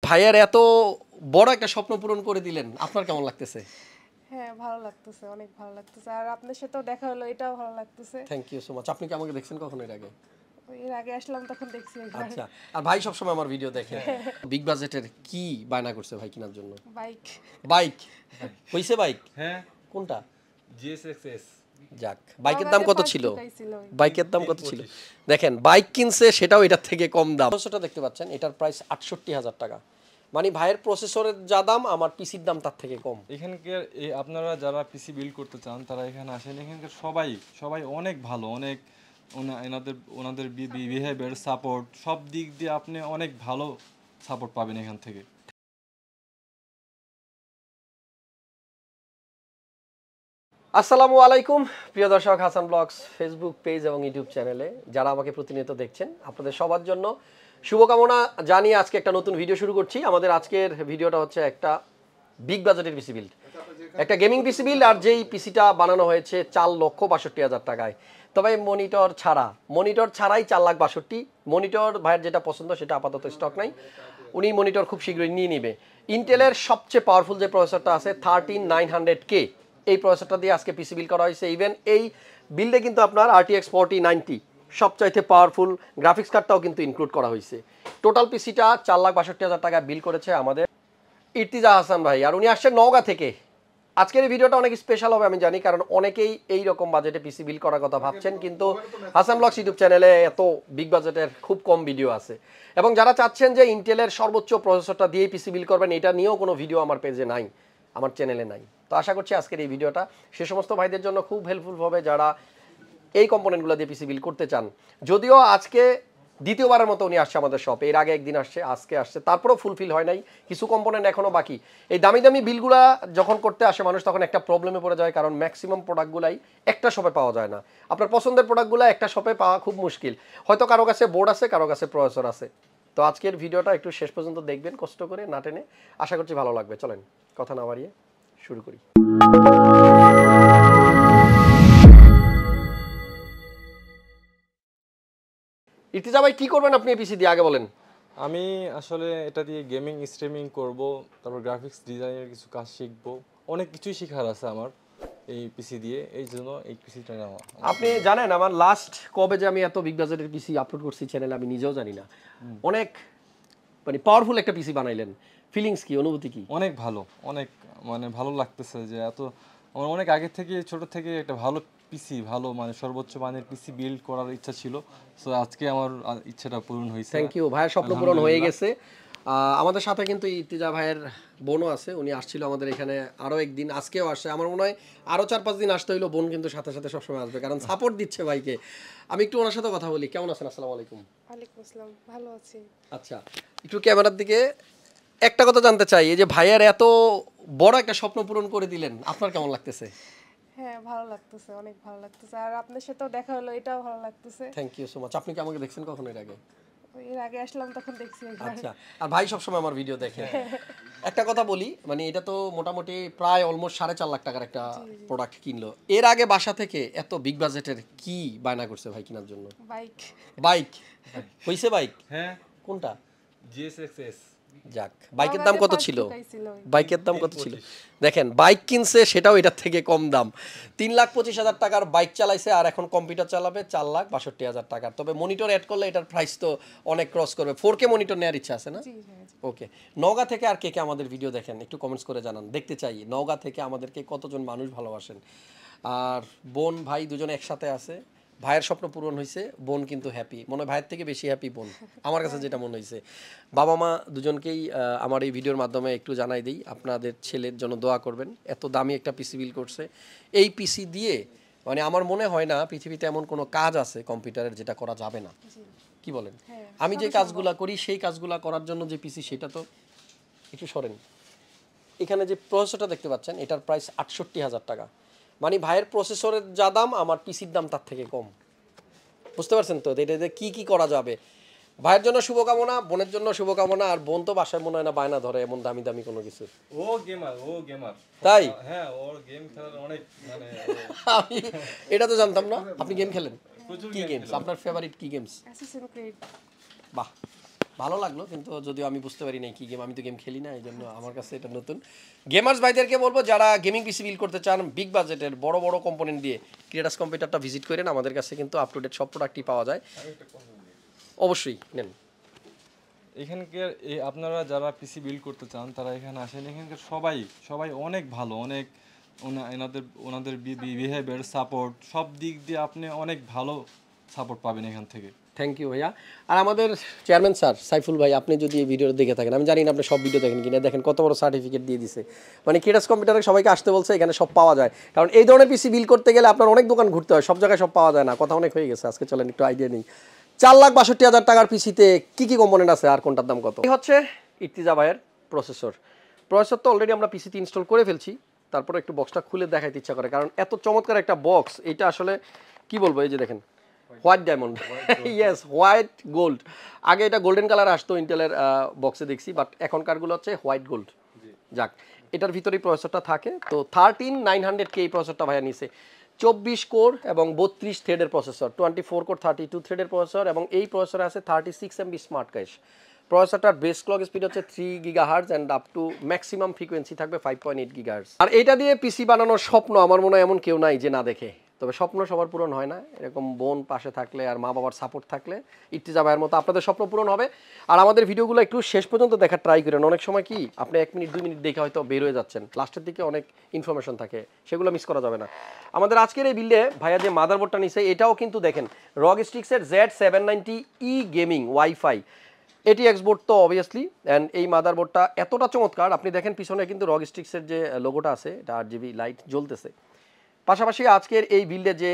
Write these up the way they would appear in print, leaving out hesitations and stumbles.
ভাইয়ের এত বড় একটা স্বপ্ন পূরণ করে দিলেন, আপনার কেমন লাগতেছে? হ্যাঁ, ভালো লাগতেছে, অনেক ভালো লাগতেছে। আর আপনার সাথেও দেখা হলো, এটাও ভালো লাগতেছে। Thank you so much. আপনি কি আমাকে দেখছেন কখনো এর আগে? এর আগে আসলাম তখন দেখছি একবার। আচ্ছা। আর ভাই সবসময় আমার ভিডিও দেখে। বিগ বাজেটের কি বায়না করছে ভাই কেনার জন্য? বাইক। বাইক হইছে বাইক? হ্যাঁ, কোনটা? GSX-S যাক, বাইকের দাম কত ছিল? ছিল বাইকের দাম কত ছিল? দেখেন, বাইক কিনছে সেটাও এটার থেকে কম দাম। প্রসেসরটা দেখতে পাচ্ছেন, এটার প্রাইস ৬৮,০০০ টাকা। মানে ভাইয়ের প্রসেসরের যা দাম, আমার পিসির দাম তার থেকে কম। এখানকার আপনারা যারা পিসি বিল্ড করতে চান তারা এখানে আসেন। এখানকার সবাই অনেক ভালো, অনেক ওনাদের বিহেভিয়ার, সাপোর্ট, সব দিক দিয়ে আপনি অনেক ভালো সাপোর্ট পাবেন এখান থেকে। আসসালামু আলাইকুম প্রিয় দর্শক, হাসান ব্লগস ফেসবুক পেজ এবং ইউটিউব চ্যানেলে যারা আমাকে প্রতিনিয়ত দেখছেন, আপনাদের সবার জন্য শুভকামনা জানিয়ে আজকে একটা নতুন ভিডিও শুরু করছি। আমাদের আজকের ভিডিওটা হচ্ছে একটা বিগ বাজেটের পিসি বিল্ড, একটা গেমিং পিসি বিল্ড। আর যেই পিসিটা বানানো হয়েছে 4,62,000 টাকায়। তবে মনিটর ছাড়াই 4,62,000। মনিটর ভাইয়ের যেটা পছন্দ সেটা আপাতত স্টক নাই, উনি মনিটর খুব শীঘ্রই নিয়ে নেবে। ইন্টেলের সবচেয়ে পাওয়ারফুল যে প্রসেসরটা আছে 13900K, এই প্রসেসরটা দিয়ে আজকে পিসি বিল্ড করা হয়েছে। ইভেন এই বিল্ডে কিন্তু আপনার RTX 4090 সবচাইতে পাওয়ারফুল গ্রাফিক্স কার্ডটাও কিন্তু ইনক্লুড করা হয়েছে। টোটাল পিসিটা 4,62,000 টাকা বিল করেছে আমাদের ইর্তিজা হাসান ভাই, আর উনি আসছেন নওগাঁ থেকে। আজকের এই ভিডিওটা অনেক স্পেশাল হবে আমি জানি, কারণ অনেকেই এই রকম বাজেটে পিসি বিল করার কথা ভাবছেন, কিন্তু হাসান ব্লগস ইউটিউব চ্যানেলে এত বিগ বাজেটের খুব কম ভিডিও আছে। এবং যারা চাচ্ছেন যে ইন্টেলের সর্বোচ্চ প্রসেসরটা দিয়ে পিসি বিল করবেন, এটা নিয়েও কোনো ভিডিও আমার পেজে নাই, আমার চ্যানেলে নাই। তো আশা করছি আজকের এই ভিডিওটা সে সমস্ত ভাইদের জন্য খুব হেল্পফুল হবে যারা এই কম্পোনেন্টগুলো দিয়ে পিসি বিল করতে চান। যদিও আজকে দ্বিতীয়বারের মতো উনি আসছে আমাদের শপে, এর আগে একদিন আসছে, আজকে আসছে, তারপরেও ফুলফিল হয় নাই, কিছু কম্পোনেন্ট এখনও বাকি। এই দামি দামি বিলগুলা যখন করতে আসে মানুষ, তখন একটা প্রবলেমে পড়ে যায়, কারণ ম্যাক্সিমাম প্রোডাক্টগুলাই একটা শপে পাওয়া যায় না। আপনার পছন্দের প্রোডাক্টগুলো একটা শপে পাওয়া খুব মুশকিল। হয়তো কারো কাছে বোর্ড আছে, কারো কাছে প্রসেসর আছে। তো আজকের ভিডিওটা একটু শেষ পর্যন্ত দেখবেন কষ্ট করে, না টেনে। আশা করছি ভালো লাগবে। চলেন কথা না বাড়িয়ে শুরু করি। ইর্তিজা ভাই, কি করবেন আপনি এই পিসি দিয়ে, আগে বলেন। আমি আসলে এটা দিয়ে গেমিং স্ট্রিমিং করব, তারপর গ্রাফিক্স ডিজাইনের কিছু কাজ শিখবো, অনেক কিছুই শেখার আছে আমার এই পিসি দিয়ে, এই জন্য এই পিসিটা নেওয়া। আপনি জানেন আমার লাস্ট কবে যে আমি এত বিগ বাজেটের পিসি আপলোড করছি চ্যানেলে, আমি নিজেও জানি না। অনেক মানে পাওয়ারফুল একটা পিসি বানাইলেন, ফিলিংস কি, অনুভূতি কি? অনেক ভালো, অনেক মানে ভালো লাগতেছে যে এত আমার অনেক আগে থেকে ছোট থেকে একটা ভালো পিসি, ভালো মানে সর্বোচ্চ মানের পিসি বিল্ড করার ইচ্ছা ছিল। সো আজকে আমার ইচ্ছাটা পূরণ হয়েছে। থ্যাংক ইউ ভাইয়ের, স্বপ্ন পূরণ হয়ে গেছে। আমাদের সাথে কিন্তু ইর্তিজা ভাইয়ের বোনও আছে, উনি আসছিল আমাদের এখানে আরও একদিন, আজকেও আসছে। আমার মনে হয় আরও 4-5 দিন আসতে হইলো। বোন কিন্তু সাথে সাথে সবসময় আসবে, কারণ সাপোর্ট দিচ্ছে ভাইকে। আমি একটু ওনার সাথে কথা বলি। কেমন আছেন? আসসালামু আলাইকুম। ওয়ালাইকুম আসসালাম, ভালো আছি। আচ্ছা, একটু ক্যামেরার দিকে একটা কথা জানতে চাই, এই যে ভাইয়ের এত বড় একটা স্বপ্ন পূরণ করে দিলেন, আপনার কেমন লাগতেছে? হ্যাঁ, ভালো লাগতেছে, অনেক ভালো লাগতেছে। আর আপনার সাথেও দেখা হলো, এটাও ভালো লাগতেছে। Thank you so much. আপনি কি আমাকে দেখছেন কখনো এর আগে? এর আগে আসলাম তখন দেখছি একবার। আচ্ছা। আর ভাই সবসময় আমার ভিডিও দেখে। একটা কথা বলি, মানে এটা তো মোটামুটি প্রায় অলমোস্ট 4.5 লাখ টাকার একটা প্রোডাক্ট কিনলো। এর আগে বাসা থেকে এত বিগ বাজেটের কি বায়না করছে ভাই কেনার জন্য? বাইক হইছে বাইক? হ্যাঁ, কোনটা? GSX-S। যাক, বাইকের দাম কত ছিল? বাইকের দাম কত ছিল? দেখেন, বাইক কিনছে সেটাও এটার থেকে কম দাম। 3,25,000 টাকার বাইক চালাইছে, আর এখন কম্পিউটার চালাবে 4,62,000 টাকার। তবে মনিটর অ্যাড করলে এটার প্রাইস তো অনেক ক্রস করবে। 4K মনিটর নেওয়ার ইচ্ছা আছে না? ওকে। নওগাঁ থেকে আর কে কে আমাদের ভিডিও দেখেন একটু কমেন্টস করে জানান, দেখতে চাই নওগাঁ থেকে আমাদেরকে কতজন মানুষ ভালোবাসেন। আর বোন ভাই দুজনে একসাথে আছে, ভাইয়ের স্বপ্ন পূরণ হয়েছে, বোন কিন্তু হ্যাপি, মনে হয় ভাইয়ের থেকে বেশি হ্যাপি বোন, আমার কাছে যেটা মনে হয়েছে। বাবা মা দুজনকেই আমার এই ভিডিওর মাধ্যমে একটু জানাই দিই, আপনাদের ছেলের জন্য দোয়া করবেন। এত দামি একটা পিসি বিল করছে, এই পিসি দিয়ে মানে আমার মনে হয় না পৃথিবীতে এমন কোনো কাজ আছে কম্পিউটারের যেটা করা যাবে না। কি বলেন? আমি যে কাজগুলা করি সেই কাজগুলা করার জন্য যে পিসি, সেটা তো একটু সরেন। এখানে যে প্রসেসরটা দেখতে পাচ্ছেন, এটার প্রাইস 68,000 টাকা। মানে ভাইয়ের প্রসেসরের যা দাম, আমার পিসির দাম তার থেকে কম। বুঝতে পারছেন তো এটা কি কি করা যাবে? ভাইয়ের জন্য শুভকামনা, বোনের জন্য শুভকামনা। আর বোন তো বাসায় মনে হয় না বায়না ধরে এমন দামি দামি কোনো কিছু। ও গেমার। তাই? হ্যাঁ, ওর গেম খেলার অনেক মানে আমি এটা তো জানতাম না। আপনি গেম খেলেন? কি গেমস আপনার ফেভারিট? কি গেমস? Assassin's Creed. বাহ, ভালো লাগলো, কিন্তু যদিও আমি বুঝতে পারি না কি গেম, আমি তো গেম খেলি না, এই জন্য আমার কাছে এটা নতুন। গেমার্স ভাইদেরকে বলবো যারা গেমিং পিসি বিল্ড করতে চান বিগ বাজেটের বড় বড় কম্পোনেন্ট দিয়ে, ক্রিয়েটাস কম্পিউটারটা ভিজিট করেন, আমাদের কাছে কিন্তু আপ টু ডেট সব প্রোডাক্টই পাওয়া যায়। অবশ্যই নেন। এখানকার আপনারা যারা পিসি বিল্ড করতে চান তারা এখানে আসেন, এখানকার সবাই অনেক ভালো, অনেক ওনাদের বিহেভিয়ার সাপোর্ট সব দিক দিয়ে আপনি অনেক ভালো সাপোর্ট পাবেন এখান থেকে। থ্যাংক ইউ ভাইয়া। আর আমাদের চেয়ারম্যান স্যার সাইফুল ভাই, আপনি যদি এই ভিডিওটা দেখে থাকেন, আমি জানি না আপনি সব ভিডিও দেখেন কিনা, দেখেন কত বড় সার্টিফিকেট দিয়ে দিছে, মানে ক্রিয়েটাস কম্পিউটারে সবাইকে আসতে বলছে, এখানে সব পাওয়া যায়। কারণ এই ধরনের পিসি বিল্ড করতে গেলে আপনার অনেক দোকান ঘুরতে হয়, সব জায়গায় সব পাওয়া যায় না, কথা অনেক হয়ে গেছে, আজকে চলেন একটু আইডিয়া নেই। 4,62,000 টাকার পিসিতে কি কি কম্পোনেন্ট আছে আর কোনটার দাম কত। এই হচ্ছে ইর্তিজা ভাইয়ের প্রসেসর তো অলরেডি আমরা পিসিতে ইনস্টল করে ফেলছি, তারপরে একটু বক্সটা খুলে দেখাইতে ইচ্ছা করে, কারণ এত চমৎকার একটা বক্স। এটা আসলে কি বলবো, এই যে দেখেন white diamond, yes white gold. আগে এটা গোল্ডেন কালার আসতো ইন্টেলের বক্সে দেখছি, বাট এখনকারগুলো হচ্ছে হোয়াইট গোল্ড। যাক, এটার ভিতরেই প্রসেসরটা থাকে। তো 13900K এই প্রসেসরটা ভাইয়া নিছে, 24 কোর এবং 32 থ্রেডের প্রসেসর, 24 কোর 32 থ্রেডের প্রসেসর, এবং এই প্রসেসরে আছে 36 MB স্মার্ট ক্যাশ। প্রসেসরটার বেস ক্লক স্পিড হচ্ছে 3 GHz and up to maximum frequency থাকবে 5.8 GHz। আর এটা দিয়ে পিসি বানানোর স্বপ্ন আমার মনে হয় এমন কেউ নাই যে না দেখে, তবে স্বপ্ন সবার পূরণ হয় না। এরকম বোন পাশে থাকলে আর মা বাবার সাপোর্ট থাকলে ইর্তিজা ভাইয়ের মতো আপনাদের স্বপ্ন পূরণ হবে। আর আমাদের ভিডিওগুলো একটু শেষ পর্যন্ত দেখার ট্রাই করেন। অনেক সময় কি আপনি 1 মিনিট 2 মিনিট দেখে হয়তো বের হয়ে যাচ্ছেন, লাস্টের দিকে অনেক ইনফরমেশন থাকে, সেগুলো মিস করা যাবে না। আমাদের আজকের এই বিল্ডে ভাইয়া যে মাদারবোর্ডটা নিছে, এটাও কিন্তু দেখেন রগস্টিক্সের Z790E gaming wifi ATX board তো অবভিয়াসলি, অ্যান্ড এই মাদারবোর্ডটা এতটা চমৎকার, আপনি দেখেন পিছনে কিন্তু রগস্টিক্সের যে লোগোটা আছে, এটা 8GB লাইট জ্বলতেছে। পাশাপাশি আজকের এই বিল্ডে যে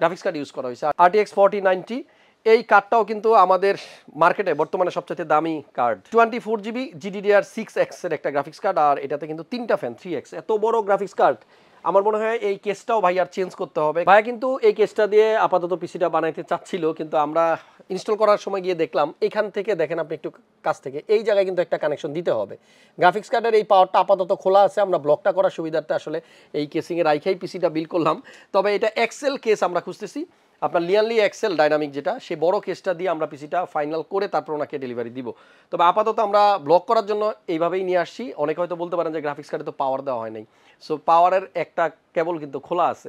গ্রাফিক্স কার্ড ইউজ করা হয়েছে RTX 4090, এই কার্ডটাও কিন্তু আমাদের মার্কেটে বর্তমানে সবচেয়ে দামি কার্ড। 24GB GDDR6X এর একটা গ্রাফিক্স কার্ড, আর এটাতে কিন্তু 3টা ফ্যান 3X, এত বড় গ্রাফিক্স কার্ড। আমার মনে হয় এই কেসটাও ভাই আর চেঞ্জ করতে হবে। ভাইয়া কিন্তু এই কেসটা দিয়ে আপাতত পিসিটা বানাইতে চাচ্ছিল, কিন্তু আমরা ইনস্টল করার সময় গিয়ে দেখলাম এখান থেকে দেখেন আপনি একটু কাছ থেকে, এই জায়গায় কিন্তু একটা কানেকশন দিতে হবে। গ্রাফিক্স কার্ডের এই পাওয়ারটা আপাতত খোলা আছে, আমরা ব্লকটা করার সুবিধাটা আসলে এই কেসিংয়ে রাইখাই পিসিটা বিল করলাম। তবে এটা এক্সেল কেস আমরা খুঁজতেছি, আপনার লিয়ানলি এক্সেল ডাইনামিক যেটা, সেই বড় কেসটা দিয়ে আমরা পিসিটা ফাইনাল করে তারপর ওনাকে ডেলিভারি দিব। তবে আপাতত আমরা ব্লক করার জন্য এইভাবেই নিয়ে আসছি। অনেকে হয়তো বলতে পারেন যে গ্রাফিক্স কার্ডে তো পাওয়ার দেওয়া হয় নাই, সো পাওয়ারের একটা কেবল কিন্তু খোলা আছে।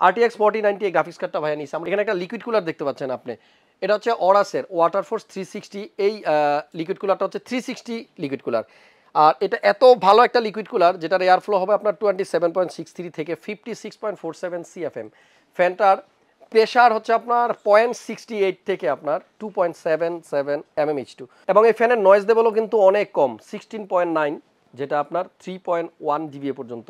RTX 4090 এই গ্রাফিক্স কার্ডটা ভাইয়া নিয়েছে। আমরা এখানে একটা লিকুইড কুলার দেখতে পাচ্ছেন আপনি, এটা হচ্ছে অরাসের ওয়াটারফোর্স 360। এই লিকুইড কুলারটা হচ্ছে 360 লিকুইড কুলার, আর এটা এত ভালো একটা লিকুইড কুলার যেটার এয়ার ফ্লো হবে আপনার 27.63 থেকে 56.47 CFM। ফ্যানটার প্রেশার হচ্ছে আপনার 0.68 থেকে আপনার 2.77 mmH2, এবং এই ফ্যানের নয়েজ লেভেলও কিন্তু অনেক কম, 16.9, যেটা আপনার 3.1 dBA পর্যন্ত।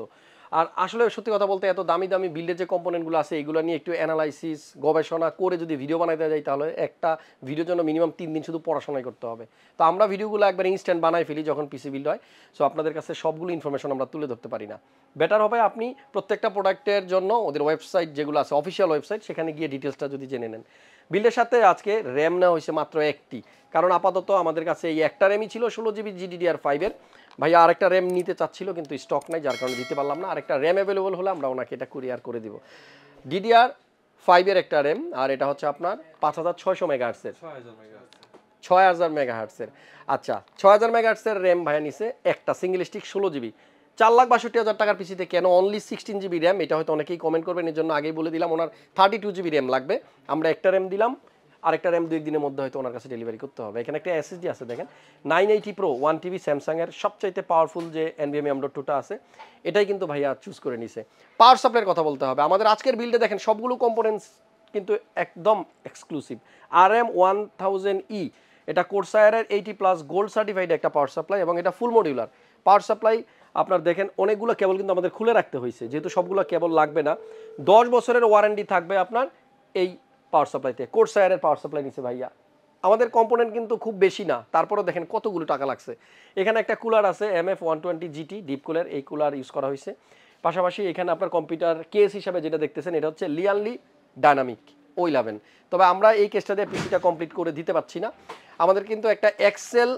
আর আসলে সত্যি কথা বলতে এত দামি দামি বিল্ডের যে কম্পোনেন্টগুলো আছে এগুলো নিয়ে একটু অ্যানালাইসিস গবেষণা করে যদি ভিডিও বানাইতে যাই, তাহলে একটা ভিডিওর জন্য মিনিমাম 3 দিন শুধু পড়াশোনাই করতে হবে। তো আমরা ভিডিওগুলো একবার ইনস্ট্যান্ট বানাই ফেলি যখন পিসি বিল্ড হয়, সো আপনাদের কাছে সবগুলো ইনফরমেশন আমরা তুলে ধরতে পারি না। বেটার হবে আপনি প্রত্যেকটা প্রোডাক্টের জন্য ওদের ওয়েবসাইট যেগুলো আছে অফিসিয়াল ওয়েবসাইট, সেখানে গিয়ে ডিটেলসটা যদি জেনে নেন। বিল্ডের সাথে আজকে র্যাম নেওয়া হয়েছে মাত্র একটি, কারণ আপাতত আমাদের কাছে এই একটা র্যামই ছিল 16GB GDDR5 ভাইয়া আরেকটা র্যাম নিতে চাচ্ছিল কিন্তু স্টক নাই, যার কারণে দিতে পারলাম না। আরেকটা র্যাম অ্যাভেলেবল হলে আমরা ওনাকে এটা কুরিয়ার করে দিব। DDR5 একটা র্যাম, আর এটা হচ্ছে আপনার 5600 মেগাহার্টসের, 6000 মেগাহার্টসের। আচ্ছা, 6000 মেগাহার্টসের র্যাম ভাইয়া নিছে একটা সিঙ্গেল স্টিক 16GB। 4,62,000 টাকার পিসিতে কেন অনলি 16GB র্যাম, এটা হয়তো অনেকেই কমেন্ট করবেন, এর জন্য আগেই বলে দিলাম ওনার 32GB র্যাম লাগবে। আমরা একটা র্যাম দিলাম, আরেকটা র্যাম 2 দিনের মধ্যে হয়তো ওনার কাছে ডেলিভারি করতে হবে। এখানে একটা SSD আছে দেখেন 980 Pro 1TB স্যামসাংয়ের সবচাইতে পাওয়ারফুল যে NVMe M.2টা আছে, এটাই কিন্তু ভাইয়া চুজ করে নিছে। পাওয়ার সাপ্লাইয়ের কথা বলতে হবে, আমাদের আজকের বিল্ডে দেখেন সবগুলো কম্পোনেন্টস কিন্তু একদম এক্সক্লুসিভ। RM1000E, এটা কোরসায়ারের 80+ গোল্ড সার্টিফাইড একটা পাওয়ার সাপ্লাই, এবং এটা ফুল মডিউলার পাওয়ার সাপ্লাই। আপনার দেখেন অনেকগুলো কেবল কিন্তু আমাদের খুলে রাখতে হয়েছে, যেহেতু সবগুলো কেবল লাগবে না। 10 বছরের ওয়ারেন্টি থাকবে আপনার এই পাওয়ার সাপ্লাইতে। কোরসায়ারের পাওয়ার সাপ্লাই নিচ্ছে ভাইয়া। আমাদের কম্পোনেন্ট কিন্তু খুব বেশি না, তারপরেও দেখেন কতগুলো টাকা লাগছে। এখানে একটা কুলার আছে MF120 GT ডিপ কুলার, এই কুলার ইউজ করা হয়েছে। পাশাপাশি এখানে আপনার কম্পিউটার কেস হিসাবে যেটা দেখতেছেন, এটা হচ্ছে লিয়ানলি ডাইনামিক O11। তবে আমরা এই কেসটা দিয়ে পিসিটা কমপ্লিট করে দিতে পারছি না, আমাদের কিন্তু একটা এক্সেল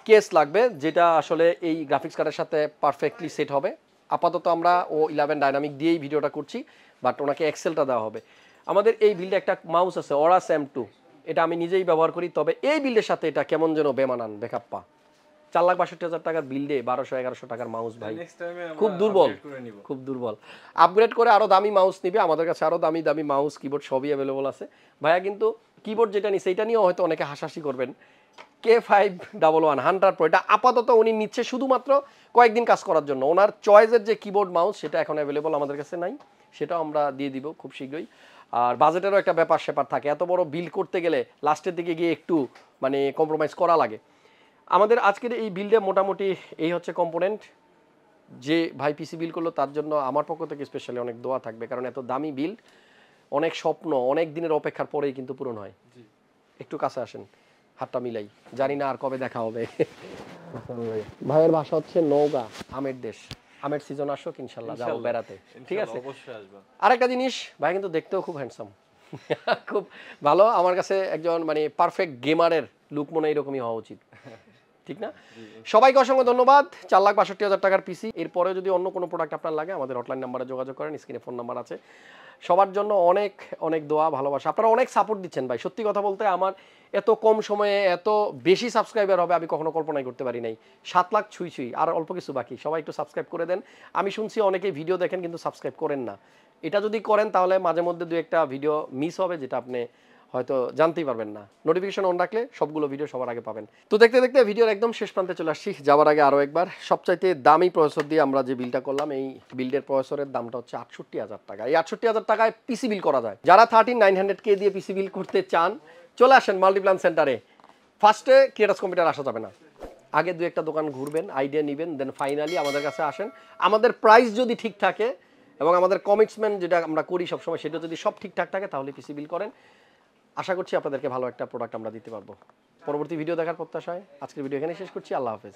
কেস লাগবে যেটা আসলে এই গ্রাফিক্স কার্ডের সাথে পারফেক্টলি সেট হবে। আপাতত আমরা O11 ডাইনামিক দিয়েই ভিডিওটা করছি, বাট ওনাকে এক্সেলটা দেওয়া হবে। আমাদের এই বিল্ডে একটা মাউস আছে অরাস M2, এটা আমি নিজেই ব্যবহার করি, তবে এই বিল্ডের সাথে এটা কেমন যেন বেমানান বেকাপ্পা। 4,62,000 টাকার বিল্ডে 1200-1100 টাকার মাউস ভাই খুব দুর্বল, খুব দুর্বল। আপগ্রেড করে আরো দামি মাউস নিবে, আমাদের কাছে আরো দামি দামি মাউস কিবোর্ড সবই অ্যাভেলেবল আছে ভাইয়া। কিন্তু কিবোর্ড যেটা নিচ্ছে এটা নিয়েও হয়তো অনেকে হাসাহাসি করবেন, K511 হান্টার প্রো, এটা আপাতত উনি নিচ্ছে শুধুমাত্র কয়েকদিন কাজ করার জন্য। ওনার চয়েসের যে কিবোর্ড মাউস সেটা এখন অ্যাভেলেবল আমাদের কাছে নাই, সেটাও আমরা দিয়ে দিব খুব শীঘ্রই। আর বাজেটেরও একটা ব্যাপার স্যাপার থাকে, এত বড় বিল করতে গেলে লাস্টের দিকে গিয়ে একটু মানে কম্প্রোমাইজ করা লাগে। আমাদের আজকের এই বিল্ডে মোটামুটি এই হচ্ছে কম্পোনেন্ট। যে ভাই পিসি বিল করলো তার জন্য আমার পক্ষ থেকে স্পেশালি অনেক দোয়া থাকবে, কারণ এত দামি বিল্ড, অনেক স্বপ্ন অনেক দিনের অপেক্ষার পরেই কিন্তু পূরণ হয়। একটু কাছে আসেন, হাতটা মিলাই, জানি না আর কবে দেখা হবে। ভাইয়ের ভাষা হচ্ছে নওগাঁ, আমের দেশ। আমের সিজন আসুক ইনশাল্লাহ যাবো বেড়াতে, ঠিক আছে? আরেকটা জিনিস, ভাই কিন্তু দেখতেও খুব হ্যান্ডসাম, খুব ভালো। আমার কাছে একজন মানে পারফেক্ট গেমারের লুক মনে এরকমই হওয়া উচিত, ঠিক না? সবাইকে অসংখ্য ধন্যবাদ। 4,62,000 টাকার পিসি। এরপরে যদি অন্য কোনো প্রোডাক্ট আপনার লাগে আমাদের হটলাইন নাম্বারে যোগাযোগ করেন, স্ক্রিনে ফোন নাম্বার আছে। সবার জন্য অনেক অনেক দোয়া ভালোবাসা, আপনারা অনেক সাপোর্ট দিচ্ছেন ভাই। সত্যি কথা বলতে আমার এত কম সময়ে এত বেশি সাবস্ক্রাইবার হবে আমি কখনো কল্পনাই করতে পারি নাই। 7 লাখ ছুঁই আর অল্প কিছু বাকি। সবাই একটু সাবস্ক্রাইব করে দেন। আমি শুনছি অনেকেই ভিডিও দেখেন কিন্তু সাবস্ক্রাইব করেন না। এটা যদি করেন তাহলে মাঝে মধ্যে 2-1টা ভিডিও মিস হবে, যেটা আপনি হয়তো জানতেই পারবেন না। নোটিফিকেশন অন রাখলে সবগুলো ভিডিও সবার আগে পাবেন। তো দেখতে দেখতে ভিডিওর একদম শেষ প্রান্তে চলে আসছি। যাওয়ার আগে আরও একবার, সবচাইতে দামি প্রসেসর দিয়ে আমরা যে বিলটা করলাম, এই বিল্ডের প্রসেসরের দামটা হচ্ছে 68,000 টাকা। এই 68,000 টাকায় পিসি বিল করা যায়। যারা 13900K দিয়ে পিসি বিল করতে চান চলে আসেন মাল্টিপ্ল্যান সেন্টারে। ফার্স্টে ক্রিয়েটার্স কম্পিউটার আসা যাবে না, আগে 2-1টা দোকান ঘুরবেন, আইডিয়া নেবেন, দেন ফাইনালি আমাদের কাছে আসেন। আমাদের প্রাইস যদি ঠিক থাকে এবং আমাদের কমিটমেন্ট যেটা আমরা করি সবসময় সেটা যদি সব ঠিকঠাক থাকে তাহলে পিসি বিল করেন। আশা করছি আপনাদেরকে ভালো একটা প্রোডাক্ট আমরা দিতে পারবো। পরবর্তী ভিডিও দেখার প্রত্যাশায় আজকের ভিডিও এখানে শেষ করছি। আল্লাহ হাফেজ।